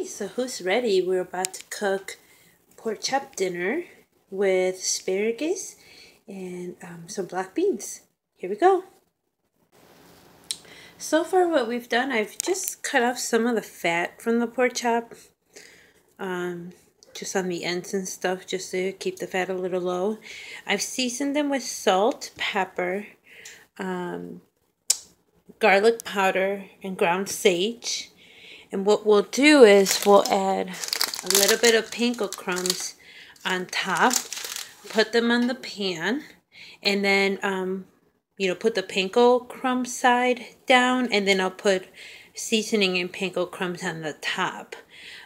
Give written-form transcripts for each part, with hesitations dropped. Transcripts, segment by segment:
Okay, so who's ready? We're about to cook pork chop dinner with asparagus and some black beans. Here we go. So far what we've done, I've just cut off some of the fat from the pork chop. Just on the ends and stuff, just to keep the fat a little low. I've seasoned them with salt, pepper, garlic powder, and ground sage. And what we'll do is we'll add a little bit of panko crumbs on top, put them on the pan, and then, put the panko crumb side down, and then I'll put seasoning and panko crumbs on the top.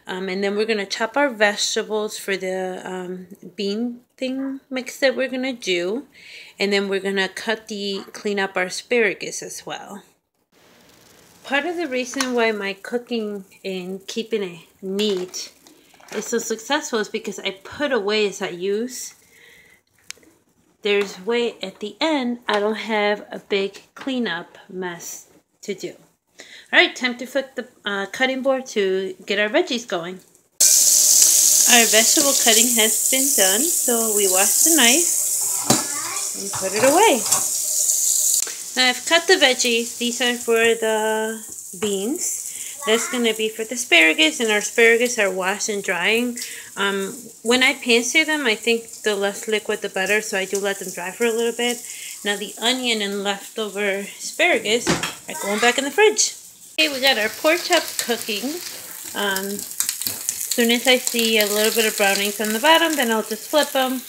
And then we're going to chop our vegetables for the bean thing mix that we're going to do. And then we're going to clean up our asparagus as well. Part of the reason why my cooking and keeping it neat is so successful is because I put away as I use. There's way at the end, I don't have a big cleanup mess to do. Alright, time to flip the cutting board to get our veggies going. Our vegetable cutting has been done, so we wash the knife and put it away. Now I've cut the veggies. These are for the beans. That's going to be for the asparagus, and our asparagus are washed and drying. When I pan sear them, I think the less liquid the better, so I do let them dry for a little bit. Now the onion and leftover asparagus are going back in the fridge. Okay, we got our pork chops cooking. As soon as I see a little bit of brownings on the bottom, then I'll just flip them.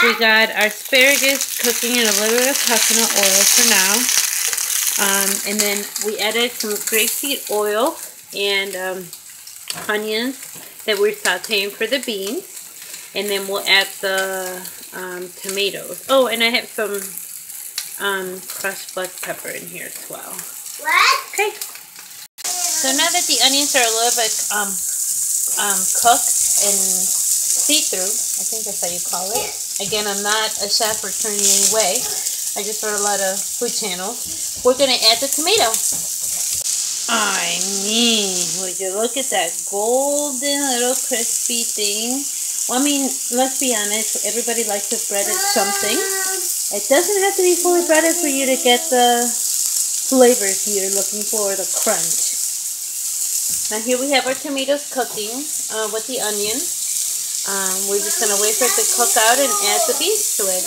We got our asparagus cooking in a little bit of coconut oil for now. And then we added some grapeseed oil and onions that we're sauteing for the beans. And then we'll add the tomatoes. Oh, and I have some crushed black pepper in here as well. What? Okay. So now that the onions are a little bit cooked and see-through, I think that's how you call it. Again, I'm not a chef or trained in any way. I just saw a lot of food channels. We're going to add the tomato. I mean, would you look at that golden little crispy thing? Well, I mean, let's be honest. Everybody likes to bread it something. It doesn't have to be fully breaded for you to get the flavors you're looking for, the crunch. Now here we have our tomatoes cooking with the onion. We're just going to wait for it to cook out and add the beans to it.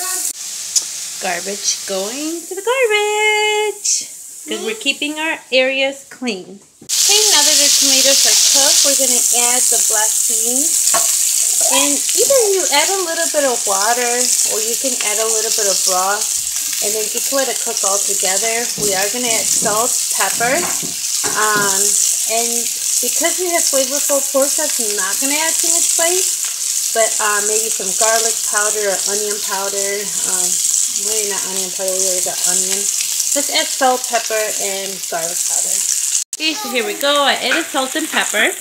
Garbage going to the garbage. Because we're keeping our areas clean. Okay, now that the tomatoes are cooked, we're going to add the black beans. And either you add a little bit of water or you can add a little bit of broth. And then just let it cook all together. We are going to add salt, pepper. And because we have flavorful pork chops, I'm not going to add too much spice. But maybe some garlic powder or onion powder. Maybe not onion powder, we already got onion. Let's add salt, pepper, and garlic powder. Okay, so here we go. I added salt and pepper.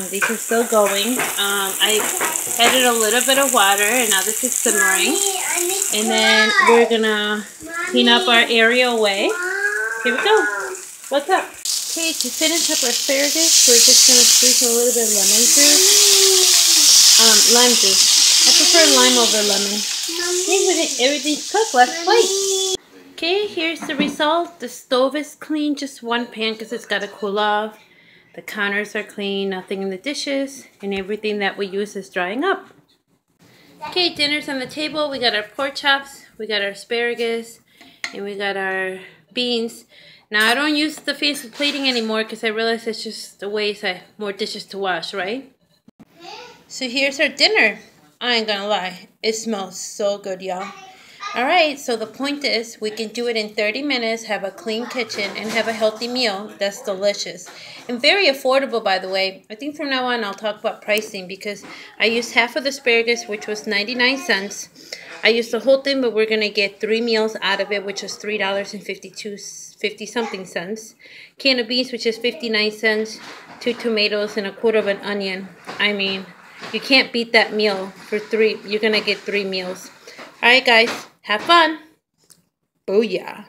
These are still going. I added a little bit of water, and now this is simmering. And then we're going to clean up our area away. Here we go. What's up? Okay, to finish up our asparagus, we're just going to squeeze a little bit of lemon juice. Lime juice. I prefer lime over lemon. Okay, everything's cooked. Let's plate. Okay, here's the result. The stove is clean, just one pan because it's got to cool off. The counters are clean, nothing in the dishes, and everything that we use is drying up. Okay, dinner's on the table. We got our pork chops, we got our asparagus, and we got our beans. Now, I don't use the fancy plating anymore because I realize it's just a waste. I have more dishes to wash, right? So here's our dinner. I ain't gonna lie, it smells so good, y'all. Alright, so the point is we can do it in 30 minutes, have a clean kitchen, and have a healthy meal that's delicious. And very affordable, by the way. I think from now on I'll talk about pricing because I used half of the asparagus, which was 99 cents. I used the whole thing, but we're going to get 3 meals out of it, which is $3.50 something cents. Can of beans, which is 59 cents. 2 tomatoes and a quarter of an onion. I mean, you can't beat that meal for 3. You're going to get 3 meals. Alright guys, have fun. Booyah.